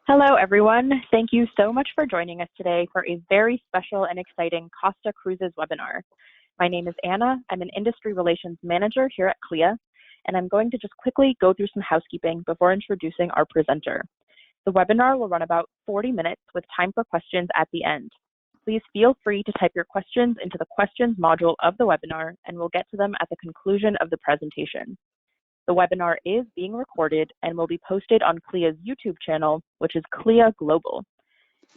Hello, everyone. Thank you so much for joining us today for a very special and exciting Costa Cruises webinar. My name is Anna. I'm an Industry Relations Manager here at CLIA, and I'm going to just quickly go through some housekeeping before introducing our presenter. The webinar will run about 40 minutes with time for questions at the end. Please feel free to type your questions into the questions module of the webinar, and we'll get to them at the conclusion of the presentation. The webinar is being recorded and will be posted on CLIA's YouTube channel, which is CLIA Global.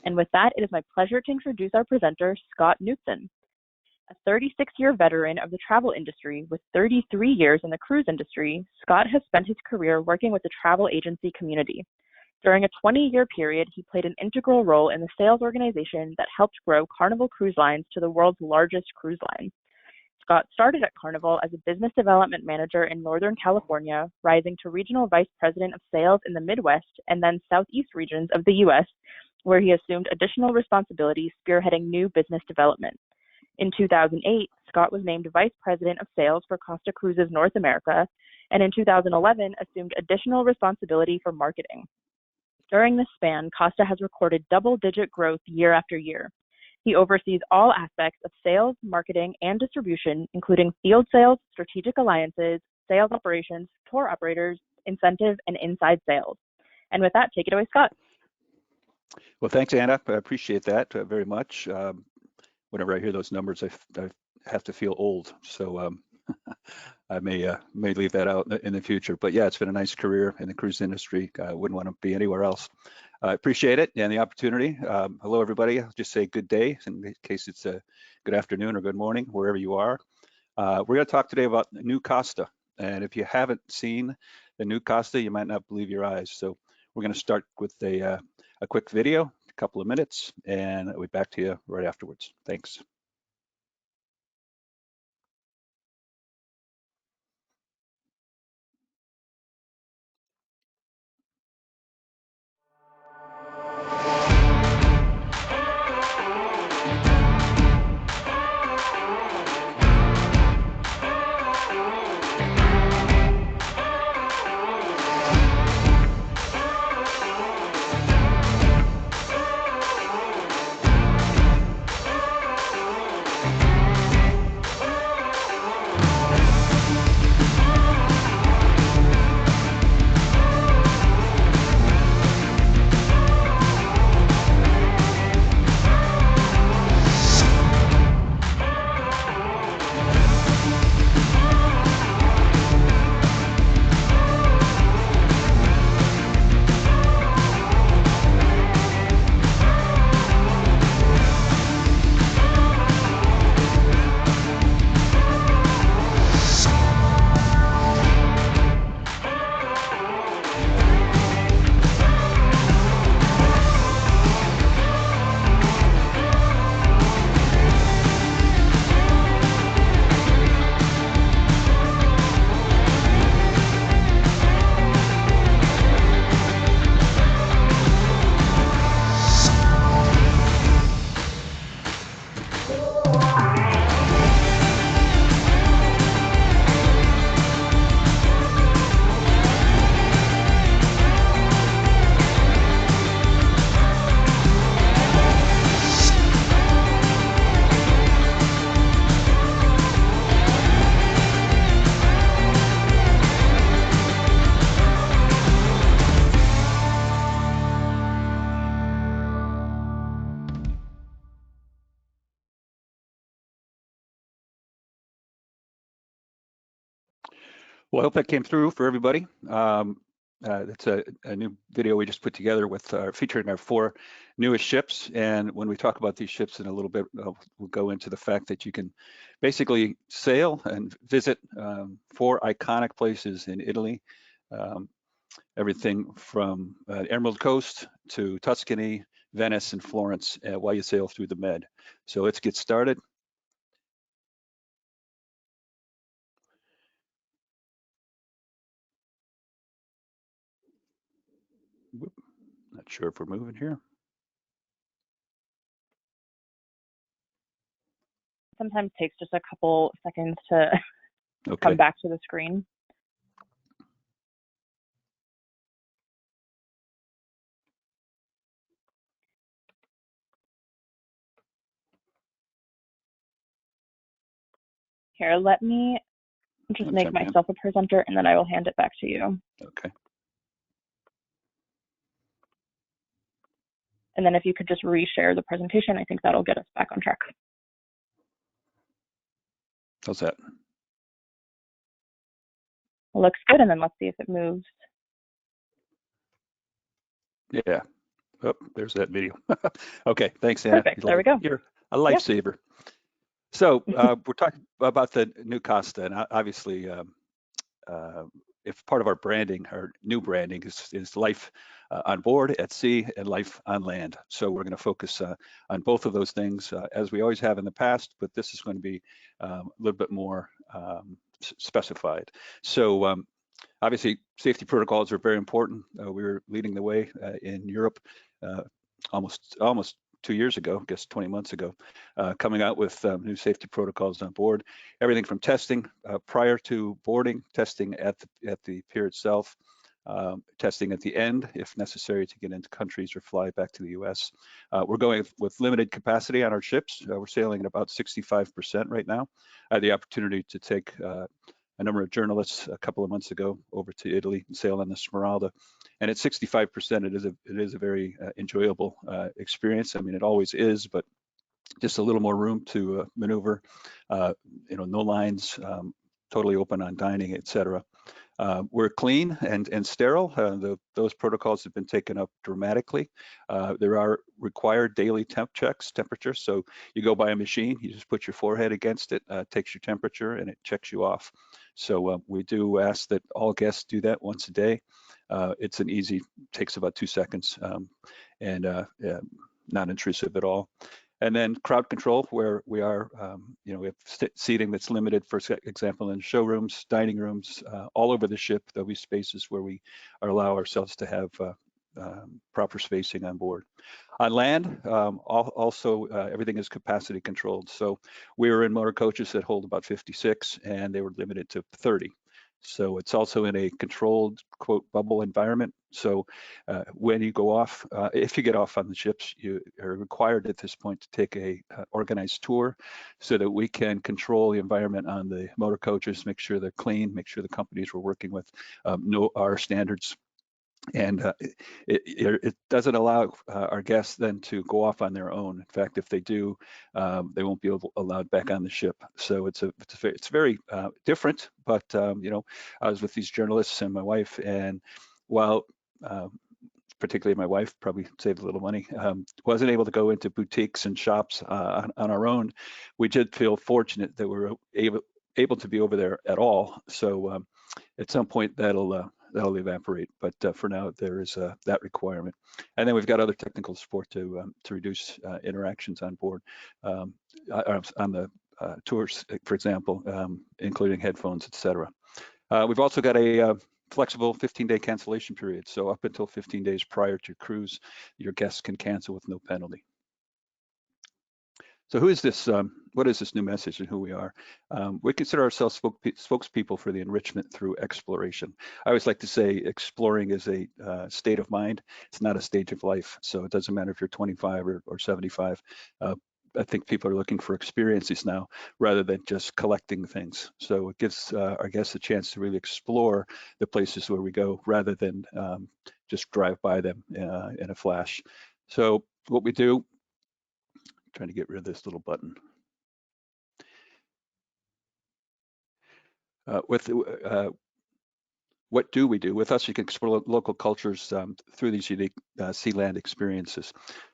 And with that, it is my pleasure to introduce our presenter, Scott Knutson. A 36-year veteran of the travel industry with 33 years in the cruise industry, Scott has spent his career working with the travel agency community. During a 20-year period, he played an integral role in the sales organization that helped grow Carnival Cruise Lines to the world's largest cruise line. Scott started at Carnival as a business development manager in Northern California, rising to regional vice president of sales in the Midwest and then Southeast regions of the U.S., where he assumed additional responsibilities spearheading new business development. In 2008, Scott was named vice president of sales for Costa Cruises North America, and in 2011 assumed additional responsibility for marketing. During this span, Costa has recorded double-digit growth year after year. He oversees all aspects of sales, marketing, and distribution, including field sales, strategic alliances, sales operations, tour operators, incentive, and inside sales. And with that, take it away, Scott. Well, thanks, Anna. I appreciate that very much. Whenever I hear those numbers, I have to feel old. So I may leave that out in the future. But yeah, it's been a nice career in the cruise industry. I wouldn't want to be anywhere else. I appreciate it and the opportunity. Hello, everybody. I'll just say good day in case it's a good afternoon or good morning, wherever you are. We're going to talk today about the new Costa. And if you haven't seen the new Costa, you might not believe your eyes. So we're going to start with a quick video, a couple of minutes, and I'll be back to you right afterwards. Thanks. Well, I hope that came through for everybody. That's a new video we just put together with featuring our 4 newest ships. And when we talk about these ships in a little bit, we'll go into the fact that you can basically sail and visit 4 iconic places in Italy. Everything from Emerald Coast to Tuscany, Venice, and Florence while you sail through the Med. So let's get started. Whoop, not sure if we're moving here. Sometimes takes just a couple seconds to come back to the screen. Here, let me just make myself a presenter and then I will hand it back to you. Okay. And then if you could just reshare the presentation, I think that'll get us back on track. How's that? Looks good, and then let's see if it moves. Yeah. Oh, there's that video. Okay, thanks, Anna. Perfect. There we go. You're a lifesaver. Yep. So we're talking about the new Costa, and obviously, if part of our branding, our new branding is life on board at sea and life on land. So we're going to focus on both of those things as we always have in the past, but this is going to be a little bit more specified. So obviously, safety protocols are very important. We were leading the way in Europe almost 2 years ago, I guess 20 months ago, coming out with new safety protocols on board. Everything from testing prior to boarding, testing at the pier itself, testing at the end if necessary to get into countries or fly back to the US. We're going with limited capacity on our ships. We're sailing at about 65% right now. I had the opportunity to take a number of journalists a couple of months ago over to Italy and sail on the Smeralda. And at 65%, it is a very enjoyable experience. I mean, it always is, but just a little more room to maneuver. No lines, totally open on dining, etc. We're clean and sterile. Those protocols have been taken up dramatically. There are required daily temp checks, temperature. So you go by a machine, you just put your forehead against it, takes your temperature, and it checks you off. So we do ask that all guests do that once a day. It's an easy, takes about 2 seconds, and not intrusive at all. And then crowd control, where we are, we have seating that's limited, for example, in showrooms, dining rooms, all over the ship. There'll be spaces where we allow ourselves to have proper spacing on board. On land, also everything is capacity controlled. So we were in motor coaches that hold about 56, and they were limited to 30. So it's also in a controlled, quote, bubble environment. So when you go off, if you get off on the ships, you are required at this point to take a organized tour so that we can control the environment on the motor coaches, make sure they're clean, make sure the companies we're working with know our standards. And it doesn't allow our guests then to go off on their own. In fact, if they do, they won't be allowed back on the ship. So it's very different. But I was with these journalists and my wife, and while particularly my wife probably saved a little money, wasn't able to go into boutiques and shops on our own, we did feel fortunate that we were able to be over there at all. So at some point that'll evaporate, but for now there is that requirement. And then we've got other technical support to reduce interactions on board on the tours, for example, including headphones, etc. We've also got a flexible 15-day cancellation period. So up until 15 days prior to cruise, your guests can cancel with no penalty. So who is this? What is this new message and who we are? We consider ourselves spokespeople for the enrichment through exploration. I always like to say exploring is a state of mind. It's not a stage of life. So it doesn't matter if you're 25 or 75. I think people are looking for experiences now rather than just collecting things. So it gives our guests a chance to really explore the places where we go rather than just drive by them in a flash. So what we do, trying to get rid of this little button. What do we do? With us, you can explore local cultures through these unique sea land experiences.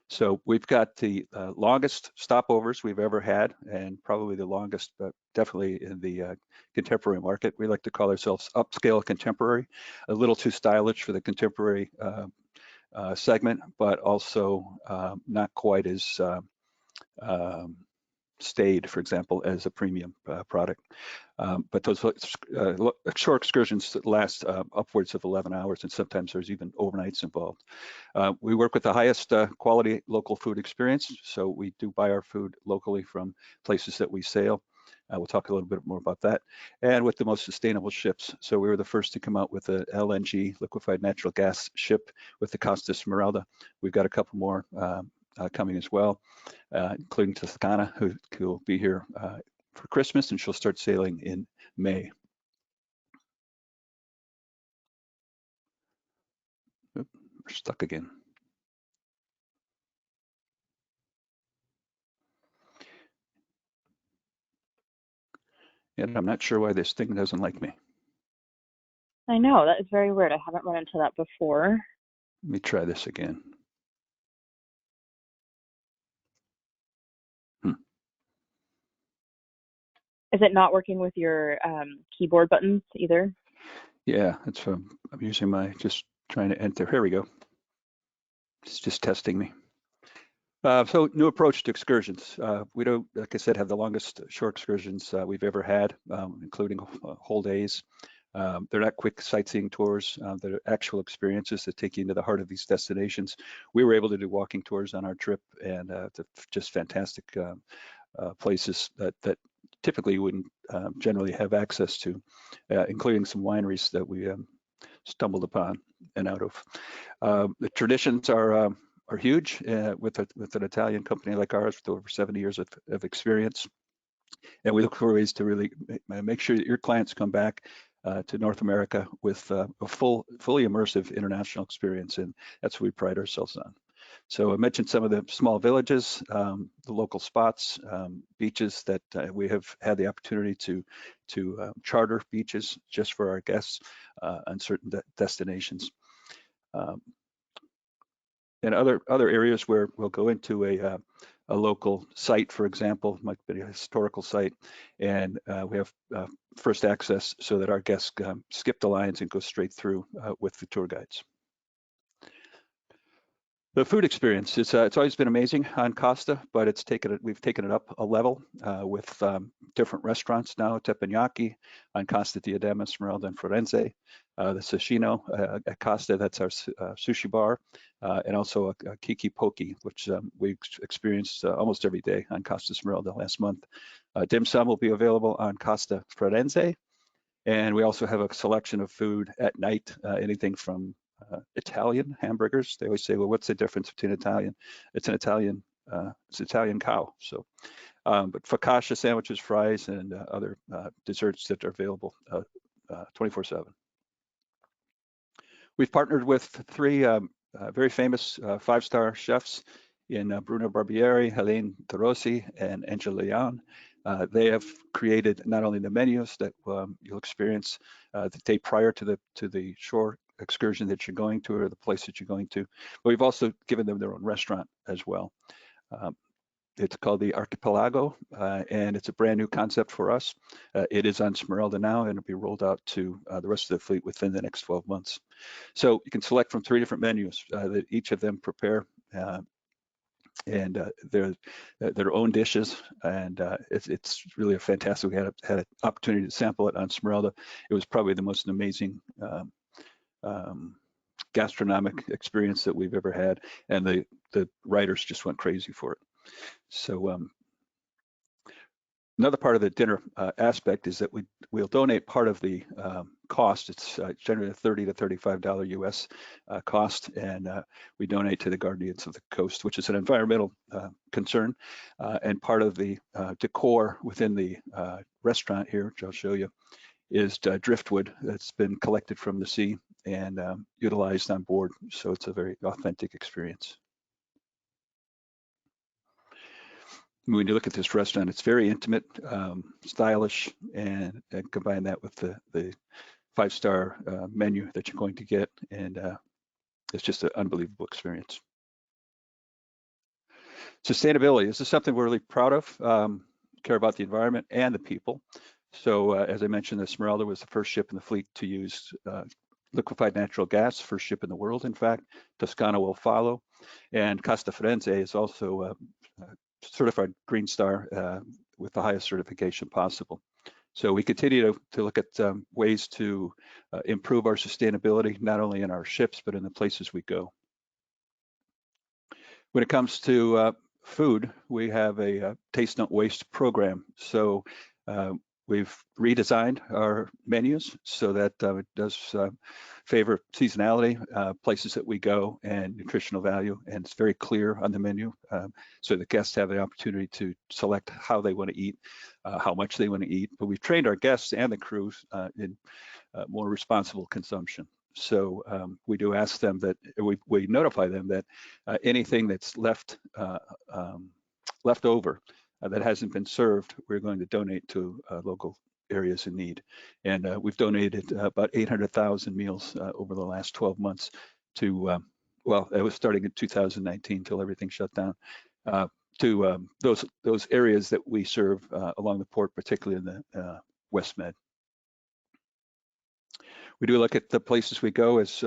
So we've got the longest stopovers we've ever had, and probably the longest, but definitely in the contemporary market. We like to call ourselves upscale contemporary, a little too stylish for the contemporary segment, but also not quite as staid, for example, as a premium product. But those shore excursions that last upwards of 11 hours, and sometimes there's even overnights involved. We work with the highest quality local food experience, so we do buy our food locally from places that we sail. We'll talk a little bit more about that. And with the most sustainable ships. So we were the first to come out with a LNG, liquefied natural gas ship with the Costa Smeralda. We've got a couple more coming as well, including Toscana, who will be here for Christmas, and she'll start sailing in May. Oop, we're stuck again. And I'm not sure why this thing doesn't like me. I know, that is very weird. I haven't run into that before. Let me try this again. Is it not working with your keyboard buttons either? Yeah, that's I'm using my, just trying to enter. Here we go. It's just testing me. So new approach to excursions. We don't, like I said, have the longest shore excursions we've ever had, including whole days. They're not quick sightseeing tours. They're actual experiences that take you into the heart of these destinations. We were able to do walking tours on our trip, and just fantastic places that typically you wouldn't generally have access to, including some wineries that we stumbled upon and out of. The traditions are huge with an Italian company like ours with over 70 years of experience. And we look for ways to really make sure that your clients come back to North America with a fully immersive international experience, and that's what we pride ourselves on. So I mentioned some of the small villages, the local spots, beaches that we have had the opportunity to charter beaches just for our guests on certain destinations. And other areas where we'll go into a local site, for example, might be a historical site, and we have first access so that our guests skip the lines and go straight through with the tour guides. The food experience, it's always been amazing on Costa, but we've taken it up a level with different restaurants now, teppanyaki on Costa Diadema, Esmeralda, and Firenze. The Sashino at Costa, that's our sushi bar, and also a Kiki Poke, which we experienced almost every day on Costa Esmeralda last month. Dim sum will be available on Costa Firenze, and we also have a selection of food at night, anything from Italian hamburgers. They always say, well, what's the difference between Italian? It's an Italian cow. So, but focaccia sandwiches, fries, and other desserts that are available 24/7. We've partnered with three very famous five-star chefs in Bruno Barbieri, Helene De Rossi, and Angela Leon. They have created not only the menus that you'll experience the day prior to the shore excursion that you're going to, or the place that you're going to, but we've also given them their own restaurant as well. It's called the Archipelago, and it's a brand new concept for us. It is on Esmeralda now, and it'll be rolled out to the rest of the fleet within the next 12 months. So you can select from 3 different menus that each of them prepare, and their own dishes, and it's really a fantastic. We had an opportunity to sample it on Esmeralda. It was probably the most amazing gastronomic experience that we've ever had, and the writers just went crazy for it. So another part of the dinner aspect is that we'll donate part of the cost. It's generally a $30 to $35 US cost, and we donate to the Guardians of the Coast, which is an environmental concern, and part of the decor within the restaurant here, which I'll show you, is driftwood that's been collected from the sea and utilized on board. So it's a very authentic experience. When you look at this restaurant, it's very intimate, stylish, and combine that with the 5-star menu that you're going to get, and it's just an unbelievable experience. Sustainability, this is something we're really proud of, care about the environment and the people. So as I mentioned, the Esmeralda was the first ship in the fleet to use liquefied natural gas, first ship in the world, in fact. Toscana will follow. And Costa Firenze is also certified Green Star with the highest certification possible. So we continue to look at ways to improve our sustainability, not only in our ships, but in the places we go. When it comes to food, we have a Taste Not Waste program. So We've redesigned our menus so that it does favor seasonality, places that we go, and nutritional value, and it's very clear on the menu, so the guests have the opportunity to select how they want to eat, how much they want to eat. But we've trained our guests and the crews in more responsible consumption. So we do ask them that, we notify them that anything that's left over that hasn't been served, we're going to donate to local areas in need. And we've donated about 800,000 meals over the last 12 months to, well, it was starting in 2019 till everything shut down, to those areas that we serve along the port, particularly in the West Med. We do look at the places we go as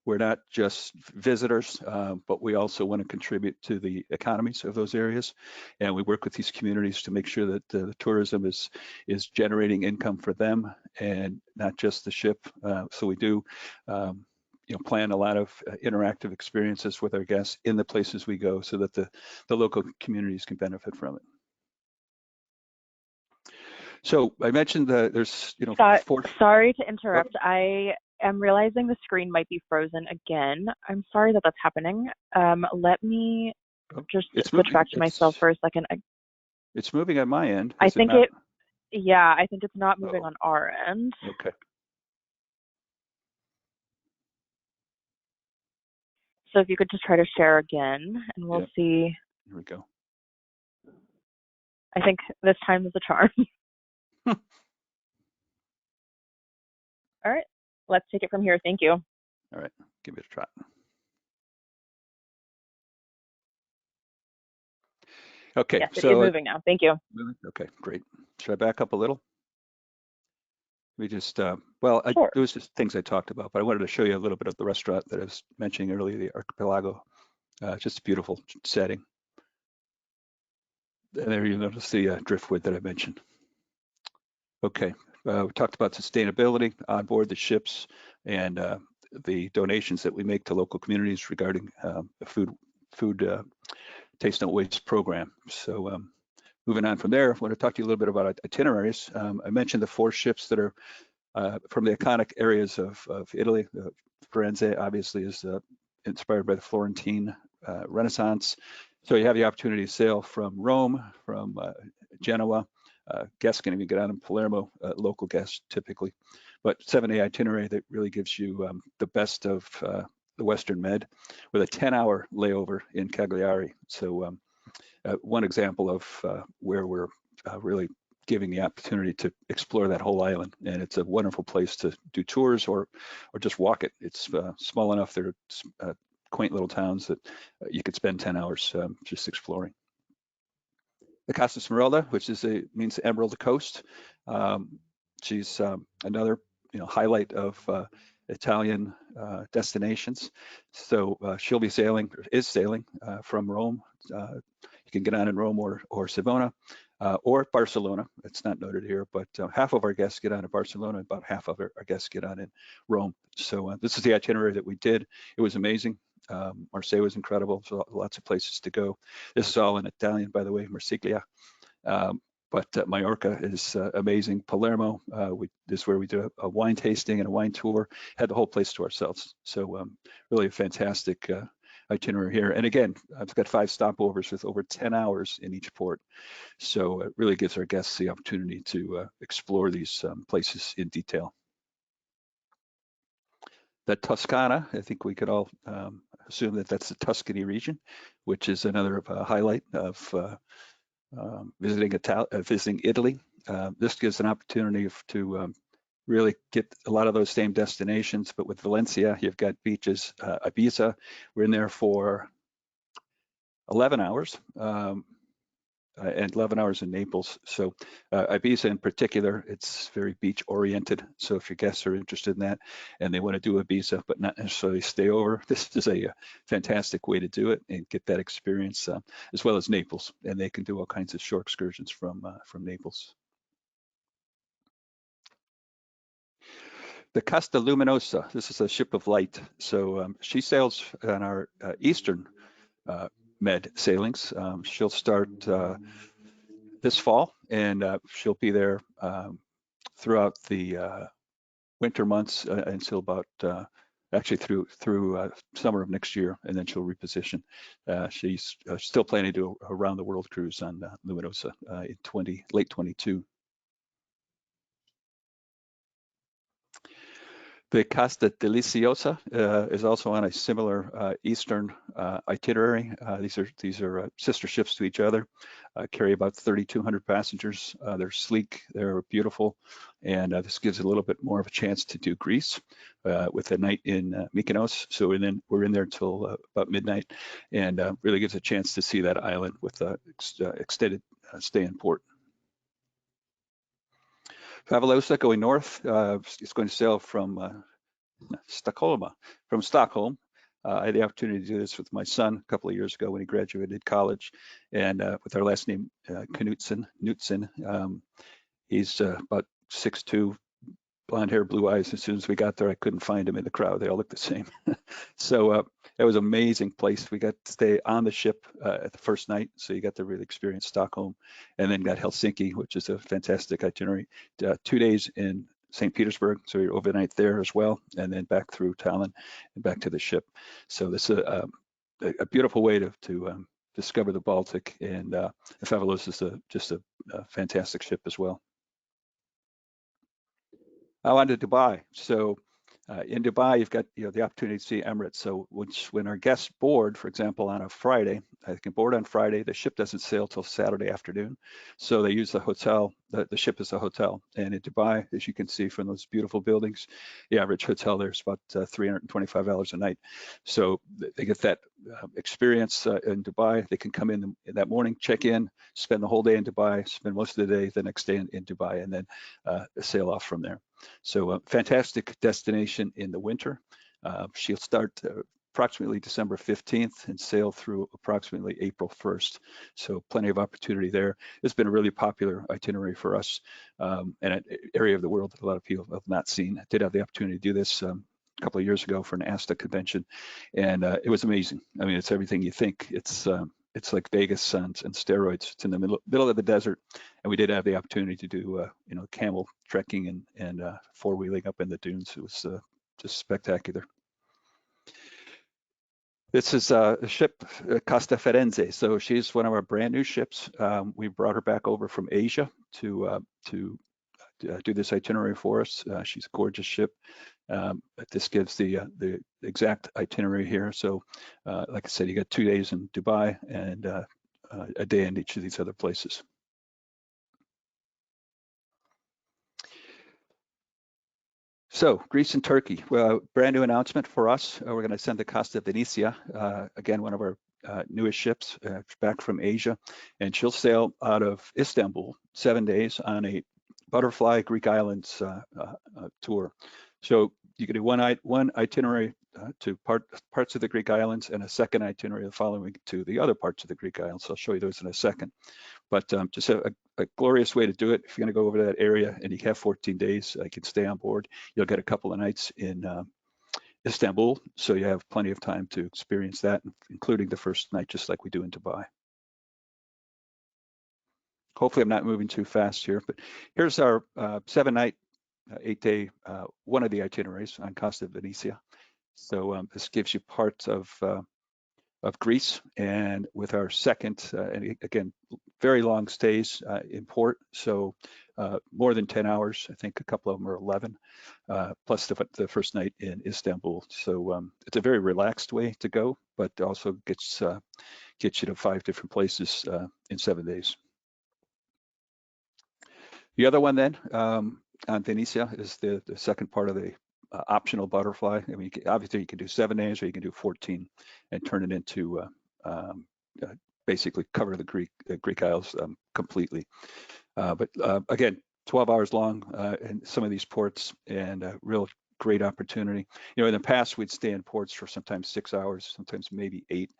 we're not just visitors, but we also want to contribute to the economies of those areas. And we work with these communities to make sure that the tourism is generating income for them and not just the ship. So we do plan a lot of interactive experiences with our guests in the places we go so that the local communities can benefit from it. So I mentioned that there's, Scott, sorry to interrupt. I am realizing the screen might be frozen again. I'm sorry that that's happening. Let me just switch back to myself for a second. It's moving on my end. I think I think it's not moving on our end. Okay. So if you could just try to share again, and we'll see. Here we go. I think this time is a charm. All right, let's take it from here. Thank you. All right, give it a try. Okay, yes, so it is moving now. Thank you. Okay, great. Should I back up a little? We just, sure. There was just things I talked about, but I wanted to show you a little bit of the restaurant that I was mentioning earlier, the Archipelago. Just a beautiful setting. And there you notice the driftwood that I mentioned. Okay, we talked about sustainability on board the ships and the donations that we make to local communities regarding the food Taste No Waste program. So moving on from there, I want to talk to you a little bit about itineraries. I mentioned the 4 ships that are from the iconic areas of Italy. Firenze obviously is inspired by the Florentine Renaissance. So you have the opportunity to sail from Rome, from Genoa. Guests can even get on in Palermo, local guests typically. But 7-day itinerary that really gives you the best of the Western Med with a 10-hour layover in Cagliari. So one example of where we're really giving the opportunity to explore that whole island. And it's a wonderful place to do tours or just walk it. It's small enough. There are quaint little towns that you could spend 10 hours just exploring. The Costa Smeralda, which means Emerald Coast. She's another highlight of Italian destinations. So she'll be sailing, or is sailing from Rome. You can get on in Rome or Savona or Barcelona. It's not noted here, but half of our guests get on in Barcelona, about half of our guests get on in Rome. So this is the itinerary that we did. It was amazing. Marseille was incredible, so lots of places to go. This is all in Italian, by the way, Marsiglia. But Mallorca is amazing. Palermo, this is where we do a wine tasting and a wine tour. Had the whole place to ourselves. So really a fantastic itinerary here. And again, I've got 5 stopovers with over 10 hours in each port. So it really gives our guests the opportunity to explore these places in detail. The Toscana, I think we could all assume that that's the Tuscany region, which is another highlight of visiting Italy. This gives an opportunity to really get a lot of those same destinations, but with Valencia, you've got beaches. Ibiza, we're in there for 11 hours. And 11 hours in Naples. So Ibiza in particular, it's very beach oriented. So if your guests are interested in that and they want to do Ibiza, but not necessarily stay over, this is a fantastic way to do it and get that experience, as well as Naples. And they can do all kinds of shore excursions from Naples. The Costa Luminosa, this is a ship of light. So she sails on our Eastern Med sailings. She'll start this fall, and she'll be there throughout the winter months until about actually through summer of next year, and then she'll reposition. She's still planning to do a round the world cruise on Luminosa in late 22. The Costa Deliciosa is also on a similar eastern itinerary. These are sister ships to each other. Carry about 3,200 passengers. They're sleek, they're beautiful, and this gives a little bit more of a chance to do Greece with a night in Mykonos. So we're in there until about midnight, and really gives a chance to see that island with extended stay in port. Vaccination going north, it's going to sail from Stockholm. I had the opportunity to do this with my son a couple of years ago when he graduated college, and with our last name Knutsen. He's about 6'2", blonde hair, blue eyes. As soon as we got there, I couldn't find him in the crowd. They all looked the same. So it was an amazing place. We got to stay on the ship at the first night, so you got to really experience Stockholm, and then got Helsinki, which is a fantastic itinerary. 2 days in St. Petersburg, so you're overnight there as well, and then back through Tallinn and back to the ship. So this is a beautiful way to discover the Baltic, and Favelos is just a fantastic ship as well. Now on to Dubai. So in Dubai, you've got the opportunity to see Emirates. So when our guests board, for example, on a Friday, they can board on Friday. The ship doesn't sail till Saturday afternoon, so they use the hotel. The ship is a hotel. And in Dubai, as you can see from those beautiful buildings, the average hotel there is about $325 a night. So they get that experience in Dubai. They can come in that morning, check in, spend the whole day in Dubai, spend most of the day the next day in Dubai, and then sail off from there. So a fantastic destination in the winter. She'll start approximately December 15th and sail through approximately April 1st. So plenty of opportunity there. It's been a really popular itinerary for us, and an area of the world that a lot of people have not seen. I did have the opportunity to do this a couple of years ago for an ASTA convention, and it was amazing. I mean, it's everything you think. It's like Vegas and steroids. It's in the middle of the desert, and we did have the opportunity to do camel trekking and four-wheeling up in the dunes. It was just spectacular. This is a ship, Costa Firenze. So she's one of our brand new ships. We brought her back over from Asia to do this itinerary for us. She's a gorgeous ship. This gives the exact itinerary here. So like I said, you got 2 days in Dubai and a day in each of these other places. So Greece and Turkey, well, brand new announcement for us. We're going to send the Costa Venezia, again, one of our newest ships back from Asia, and she'll sail out of Istanbul 7 days on a butterfly Greek islands tour. So you can do one itinerary to parts of the Greek islands and a second itinerary the following week to the other parts of the Greek islands. So I'll show you those in a second. But just a glorious way to do it. If you're going to go over to that area and you have 14 days, you can stay on board. You'll get a couple of nights in Istanbul, so you have plenty of time to experience that, including the first night, just like we do in Dubai. Hopefully I'm not moving too fast here, but here's our 7-night, 8-day, one of the itineraries on Costa Venezia. So this gives you parts of Greece, and with our second, and again, very long stays in port, so more than 10 hours. I think a couple of them are 11, plus the first night in Istanbul. So it's a very relaxed way to go, but also gets you to 5 different places in 7 days. The other one then on Venezia is the second part of the optional butterfly. I mean, obviously you can do 7 days or you can do 14 and turn it into basically cover the Greek Isles completely. But again, 12 hours long in some of these ports, and a real great opportunity. In the past we'd stay in ports for sometimes 6 hours, sometimes maybe 8,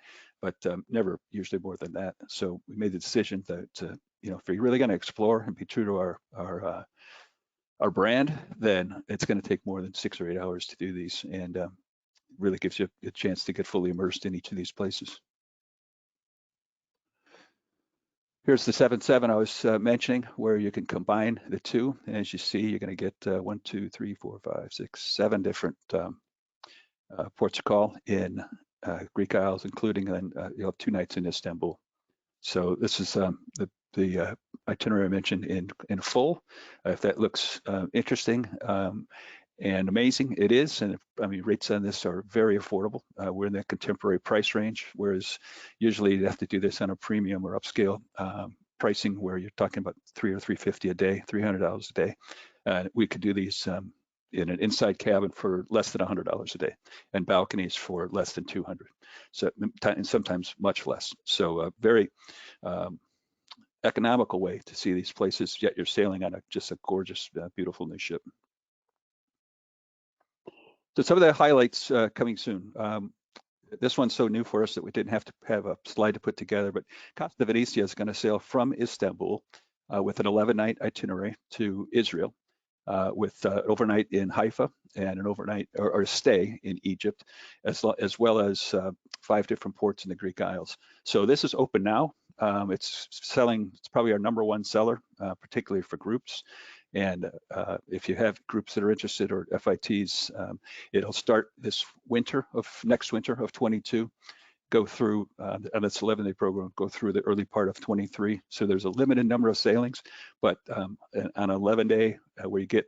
but never usually more than that. So we made the decision that if you're really going to explore and be true to our brand, then it's going to take more than 6 or 8 hours to do these, and really gives you a chance to get fully immersed in each of these places. Here's the 7.7 I was mentioning, where you can combine the two. And as you see, you're going to get 1, 2, 3, 4, 5, 6, 7 different ports of call in Greek Isles, including then you'll have 2 nights in Istanbul. So this is the itinerary I mentioned in full. If that looks interesting and amazing, it is. And I mean, rates on this are very affordable. We're in that contemporary price range, whereas usually you have to do this on a premium or upscale pricing, where you're talking about $300 or $350 a day, $300 a day. We could do these in an inside cabin for less than $100 a day, and balconies for less than 200. So, and sometimes much less. So very economical way to see these places, yet you're sailing on just a gorgeous, beautiful new ship. So some of the highlights coming soon. This one's so new for us that we didn't have to have a slide to put together, but Costa Venezia is going to sail from Istanbul with an 11-night itinerary to Israel, with overnight in Haifa and an overnight or a stay in Egypt, as well as 5 different ports in the Greek Isles. So this is open now. It's selling, it's probably our #1 seller, particularly for groups. And if you have groups that are interested, or FITs, it'll start this winter of next winter of 22, go through, and it's 11-day program, go through the early part of 23. So there's a limited number of sailings, but on an 11-day where you get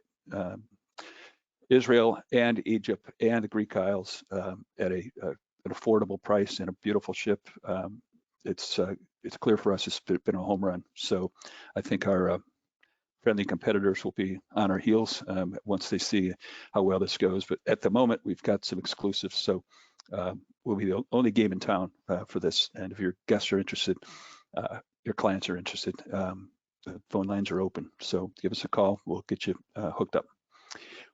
Israel and Egypt and the Greek Isles at an affordable price and a beautiful ship, it's clear for us it's been a home run. So I think our friendly competitors will be on our heels once they see how well this goes. But at the moment, we've got some exclusives. So we'll be the only game in town for this. And if your guests are interested, your clients are interested, the phone lines are open. So give us a call. We'll get you hooked up.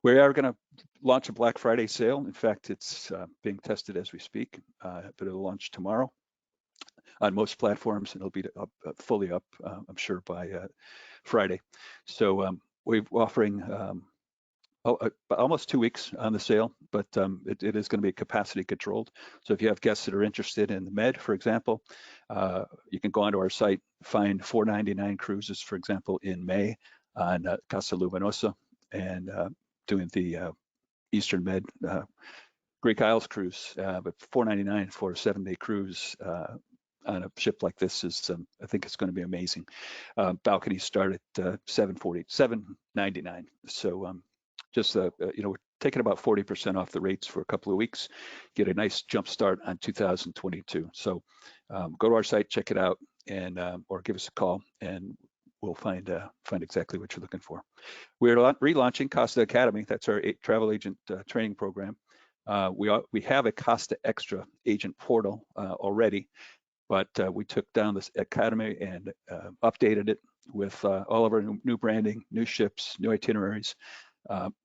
We are going to launch a Black Friday sale. In fact, it's being tested as we speak, but it'll launch tomorrow on most platforms, and it'll be fully up, I'm sure, by Friday. So we're offering almost 2 weeks on the sale, but it is going to be capacity controlled. So if you have guests that are interested in the Med, for example, you can go onto our site, find $4.99 cruises, for example, in May on Costa Luminosa, and doing the Eastern Med Greek Isles cruise, but $4.99 for a 7-day cruise on a ship like this is, I think it's going to be amazing. Balconies start at $799. So just we're taking about 40% off the rates for a couple of weeks, get a nice jump start on 2022. So go to our site, check it out, and or give us a call, and we'll find exactly what you're looking for. We're relaunching Costa Academy. That's our travel agent training program. We have a Costa Extra agent portal already, but we took down this academy and updated it with all of our new branding, new ships, new itineraries,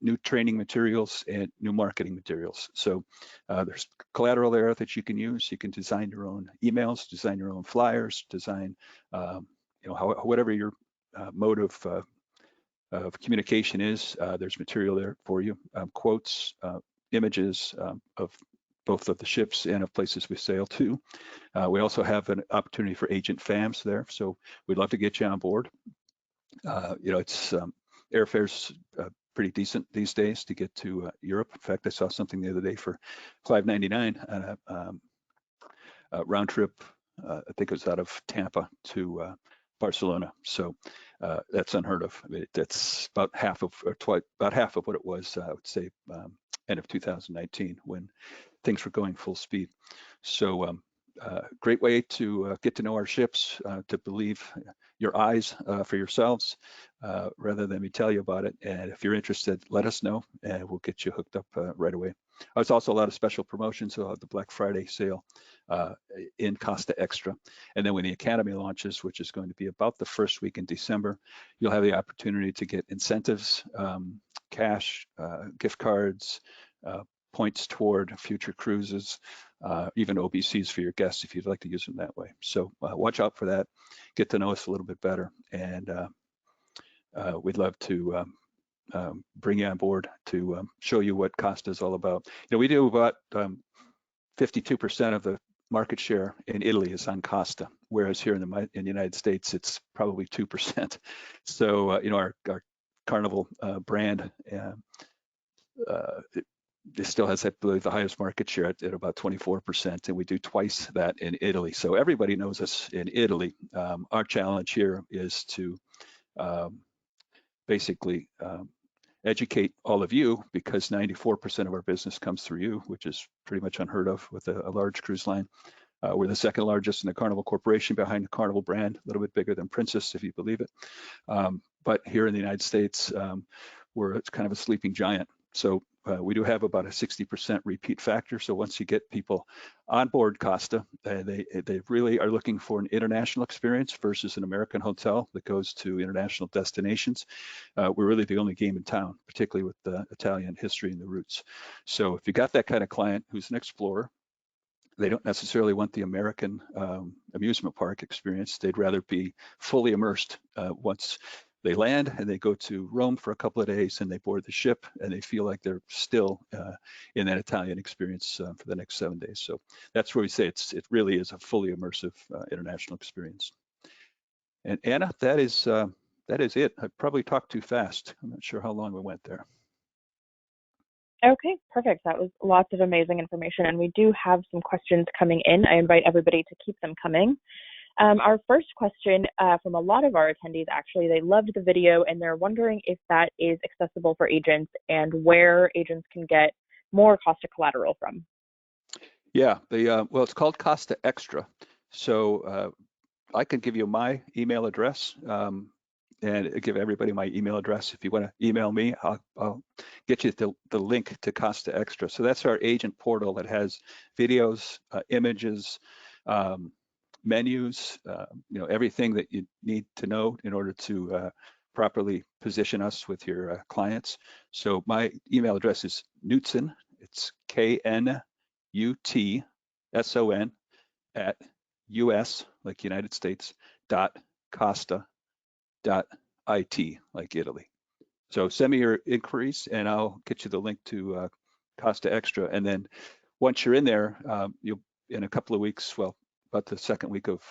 new training materials, and new marketing materials. So there's collateral there that you can use. You can design your own emails, design your own flyers, design whatever your mode of communication is. There's material there for you, quotes, images of both of the ships and of places we sail to. We also have an opportunity for agent FAMs there, so we'd love to get you on board. It's airfare's pretty decent these days to get to Europe. In fact, I saw something the other day for $5.99 on a round trip. I think it was out of Tampa to Barcelona. So that's unheard of. I mean, that's about half of what it was, I would say, end of 2019, when things were going full speed. So great way to get to know our ships, to believe your eyes for yourselves, rather than me tell you about it. And if you're interested, let us know, and we'll get you hooked up right away. There's also a lot of special promotions. So the Black Friday sale in Costa Extra. And then when the Academy launches, which is going to be about the first week in December, you'll have the opportunity to get incentives, cash, gift cards, points toward future cruises, even OBCs for your guests if you'd like to use them that way. So watch out for that, get to know us a little bit better, and we'd love to bring you on board to show you what Costa is all about. We do about 52% of the market share in Italy is on Costa, whereas here in the United States, it's probably 2%. So, our Carnival brand, it still has, I believe, the highest market share at about 24%, and we do twice that in Italy. So everybody knows us in Italy. Our challenge here is to basically educate all of you, because 94% of our business comes through you, which is pretty much unheard of with a large cruise line. We're the second largest in the Carnival Corporation behind the Carnival brand, a little bit bigger than Princess, if you believe it. But here in the United States, we're kind of a sleeping giant. So we do have about a 60% repeat factor. So once you get people on board Costa, they really are looking for an international experience versus an American hotel that goes to international destinations. We're really the only game in town, particularly with the Italian history and the roots. So if you got that kind of client who's an explorer, they don't necessarily want the American amusement park experience. They'd rather be fully immersed once they land and they go to Rome for a couple of days and they board the ship and they feel like they're still in that Italian experience for the next 7 days. So that's where we say it really is a fully immersive international experience. And Anna, that is it. I probably talked too fast. I'm not sure how long we went there. Okay, perfect. That was lots of amazing information, and we do have some questions coming in. I invite everybody to keep them coming. Our first question from a lot of our attendees, actually, they loved the video and they're wondering if that is accessible for agents and where agents can get more Costa collateral from. Yeah, well, it's called Costa Extra. So I can give you my email address and give everybody my email address. If you want to email me, I'll get you the link to Costa Extra. So that's our agent portal that has videos, images, menus, everything that you need to know in order to properly position us with your clients. So my email address is Knutson. It's KNUTSON at US, like United States, .Costa.it, like Italy. So send me your inquiries and I'll get you the link to Costa Extra. And then once you're in there, you'll, in a couple of weeks, well, about the second week of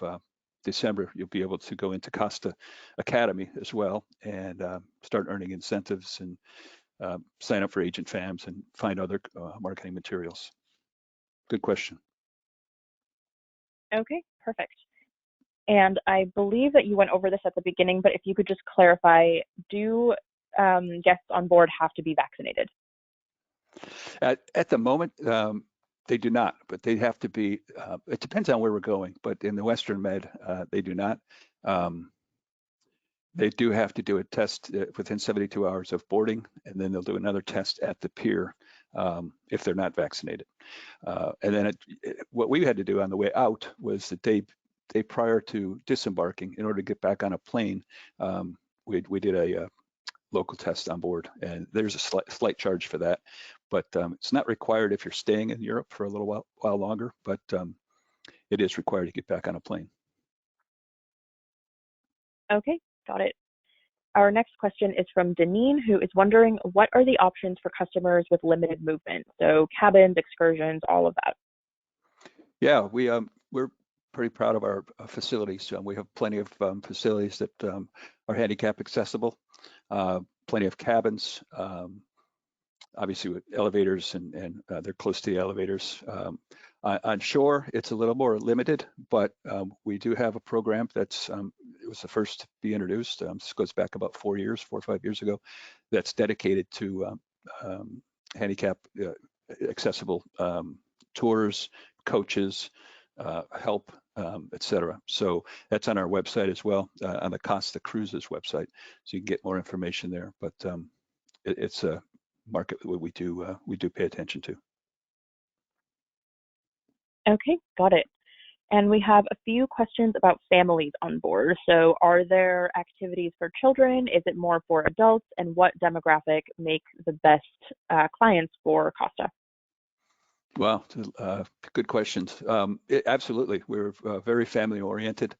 December, you'll be able to go into Costa Academy as well and start earning incentives and sign up for agent FAMs and find other marketing materials. Good question. Okay, perfect. And I believe that you went over this at the beginning, but if you could just clarify, do guests on board have to be vaccinated? At the moment, they do not, but they have to be, it depends on where we're going, but in the Western Med, they do not. They do have to do a test within 72 hours of boarding, and then they'll do another test at the pier if they're not vaccinated. And then what we had to do on the way out was the day prior to disembarking, in order to get back on a plane, we did a local test on board, and there's a slight charge for that, but it's not required if you're staying in Europe for a little while longer, but it is required to get back on a plane. Okay, got it. Our next question is from Deneen, who is wondering, what are the options for customers with limited movement? So cabins, excursions, all of that. Yeah, we're pretty proud of our facilities. We have plenty of facilities that are handicap accessible, plenty of cabins, obviously with elevators, and they're close to the elevators. On shore, it's a little more limited, but we do have a program that's, it was the first to be introduced. This goes back about 4 or 5 years ago, that's dedicated to handicap accessible tours, coaches, help, etc. So that's on our website as well, on the Costa Cruises website. So you can get more information there, but it's a market that we do pay attention to. Okay, got it. And we have a few questions about families on board. So are there activities for children? Is it more for adults? And what demographic make the best clients for Costa? Well, good questions. Absolutely, we're very family oriented.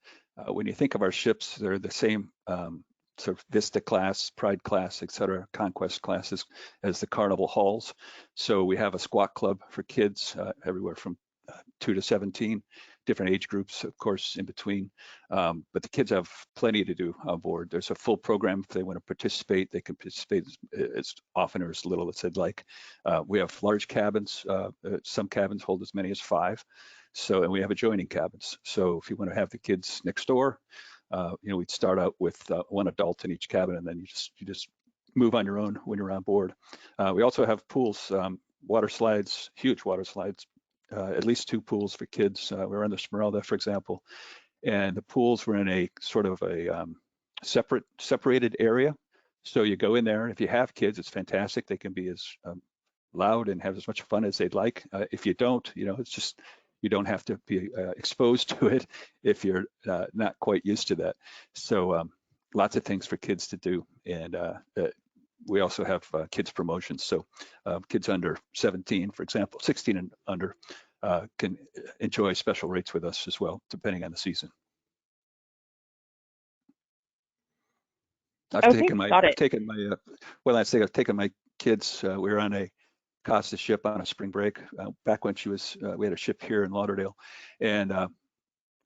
When you think of our ships, they're the same sort of Vista class, Pride class, etc., Conquest classes as the Carnival hulls. So we have a squat club for kids, everywhere from 2 to 17, different age groups, of course, in between. But the kids have plenty to do on board. There's a full program. If they want to participate, they can participate as often or as little as they'd like. We have large cabins. Some cabins hold as many as 5. So, and we have adjoining cabins. So if you want to have the kids next door, we'd start out with one adult in each cabin, and then you just move on your own when you're on board. We also have pools, water slides, huge water slides, at least 2 pools for kids. We were on the Smeralda, for example, and the pools were in a sort of a separated area. So you go in there. If you have kids, it's fantastic. They can be as loud and have as much fun as they'd like. If you don't, it's just, you don't have to be exposed to it if you're not quite used to that. So lots of things for kids to do. And we also have kids promotions. So kids under 17, for example, 16 and under can enjoy special rates with us as well, depending on the season. I've taken my kids. We were on a Costa ship on a spring break back when we had a ship here in Lauderdale, and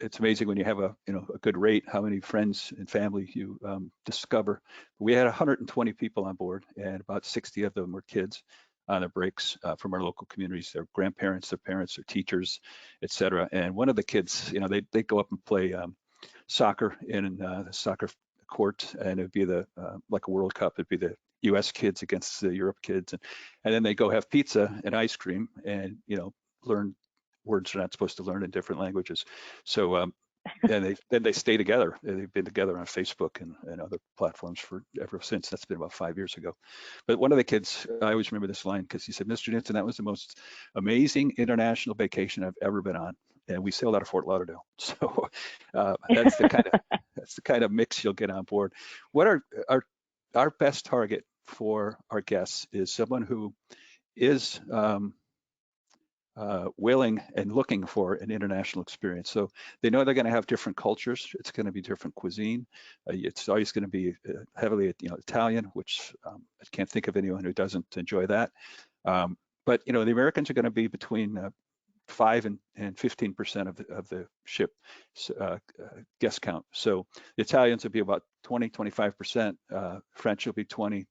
it's amazing when you have a good rate how many friends and family you discover. We had 120 people on board, and about 60 of them were kids on their breaks from our local communities, their grandparents, their parents, their teachers, etc. And one of the kids, they go up and play soccer in the soccer court, and it'd be like a World Cup. It'd be the U.S. kids against the Europe kids, and then they go have pizza and ice cream, and learn words they're not supposed to learn in different languages. So and they stay together. They've been together on Facebook and other platforms for ever since. That's been about 5 years ago. But one of the kids, I always remember this line because he said, "Mr. Newton, that was the most amazing international vacation I've ever been on." And we sailed out of Fort Lauderdale. So that's the kind of mix you'll get on board. What our best target for our guests is someone who is willing and looking for an international experience. So they know they're going to have different cultures. It's going to be different cuisine. It's always going to be heavily Italian, which I can't think of anyone who doesn't enjoy that. But the Americans are going to be between 5 and 15% of the ship guest count. So the Italians will be about 25%. French will be 20.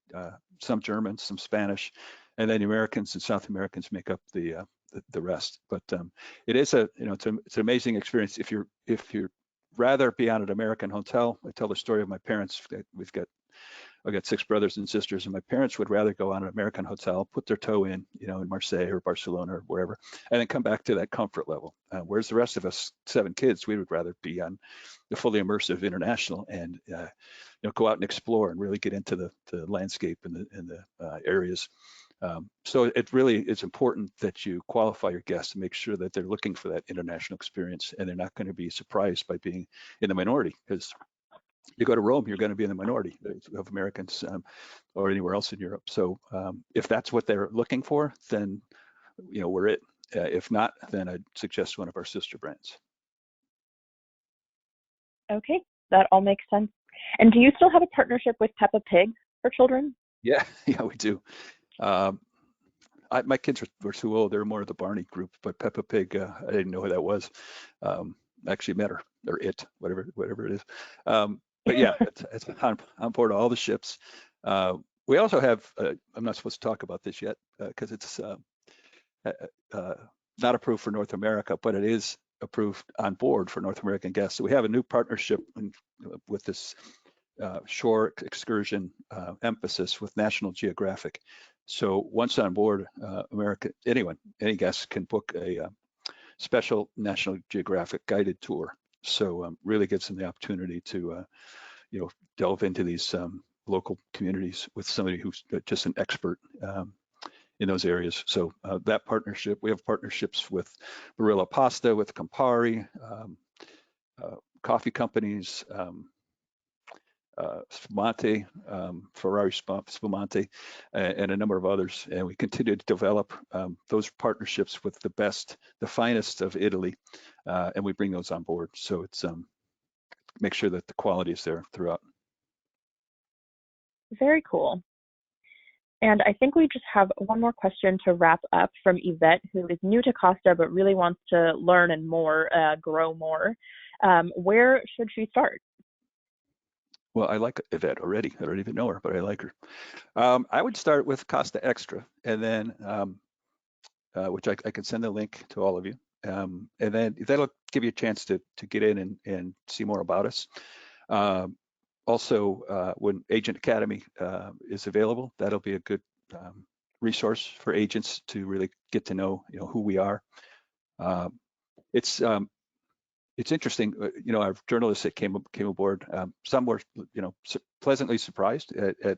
Some Germans, some Spanish, and then the Americans and South Americans make up the rest. But it is it's an amazing experience. If you're rather be on an American hotel, I tell the story of my parents. I've got 6 brothers and sisters, and my parents would rather go on an American hotel, put their toe in Marseille or Barcelona or wherever, and then come back to that comfort level. Whereas the rest of us 7 kids, we would rather be on the fully immersive international and go out and explore and really get into the landscape and the areas. So it really is important that you qualify your guests to make sure that they're looking for that international experience, and they're not going to be surprised by being in the minority, because you go to Rome, you're going to be in the minority of Americans or anywhere else in Europe. So if that's what they're looking for, then we're it. If not, then I'd suggest one of our sister brands. Okay, that all makes sense. And do you still have a partnership with Peppa Pig for children? Yeah, we do. My kids were too old. They're more of the Barney group, but Peppa Pig, I didn't know who that was. I actually met her, or it, whatever it is. But yeah, it's on board all the ships. We also have, I'm not supposed to talk about this yet because it's not approved for North America, but it is approved on board for North American guests. So we have a new partnership with this shore excursion emphasis with National Geographic. So once on board, any guest can book a special National Geographic guided tour. So really gives them the opportunity to delve into these local communities with somebody who's just an expert in those areas. So that partnership, we have partnerships with Barilla Pasta, with Campari, coffee companies, Spumante, Ferrari Spumante, and a number of others. And we continue to develop those partnerships with the finest of Italy, and we bring those on board. So it's make sure that the quality is there throughout. Very cool. And I think we just have one more question to wrap up from Yvette, who is new to Costa but really wants to learn and grow more. Where should she start? Well, I like Yvette already. I don't even know her, but I like her. I would start with Costa Extra, and then which I can send the link to all of you, and then that'll give you a chance to get in and see more about us. Also, when Agent Academy is available, that'll be a good resource for agents to really get to know, who we are. It's interesting, our journalists that came aboard, some were, pleasantly surprised at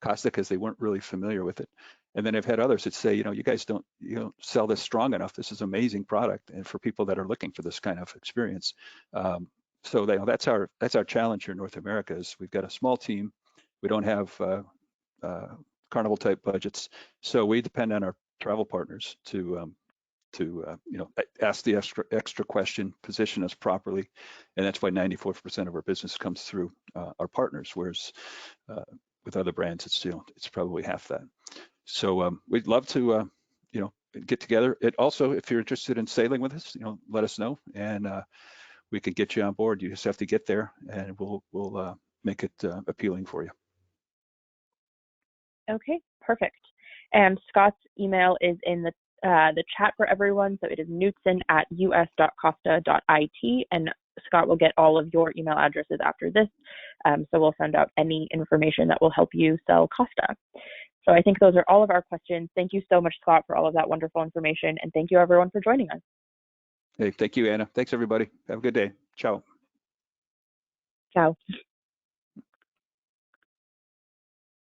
Costa because they weren't really familiar with it. And then I've had others that say, you guys don't sell this strong enough. This is an amazing product, and for people that are looking for this kind of experience. So that's our challenge here in North America is we've got a small team. We don't have carnival type budgets, so we depend on our travel partners to ask the extra question, position us properly, and that's why 94% of our business comes through our partners, whereas with other brands it's probably half that. So we'd love to get together. It also, if you're interested in sailing with us, let us know, and we could get you on board. You just have to get there, and we'll make it appealing for you. Okay, perfect. And Scott's email is in the chat for everyone. So it is knutson@us.costa.it, and Scott will get all of your email addresses after this. So we'll send out any information that will help you sell Costa. So I think those are all of our questions. Thank you so much, Scott, for all of that wonderful information. And thank you, everyone, for joining us. Hey, thank you, Anna. Thanks, everybody. Have a good day. Ciao. Ciao.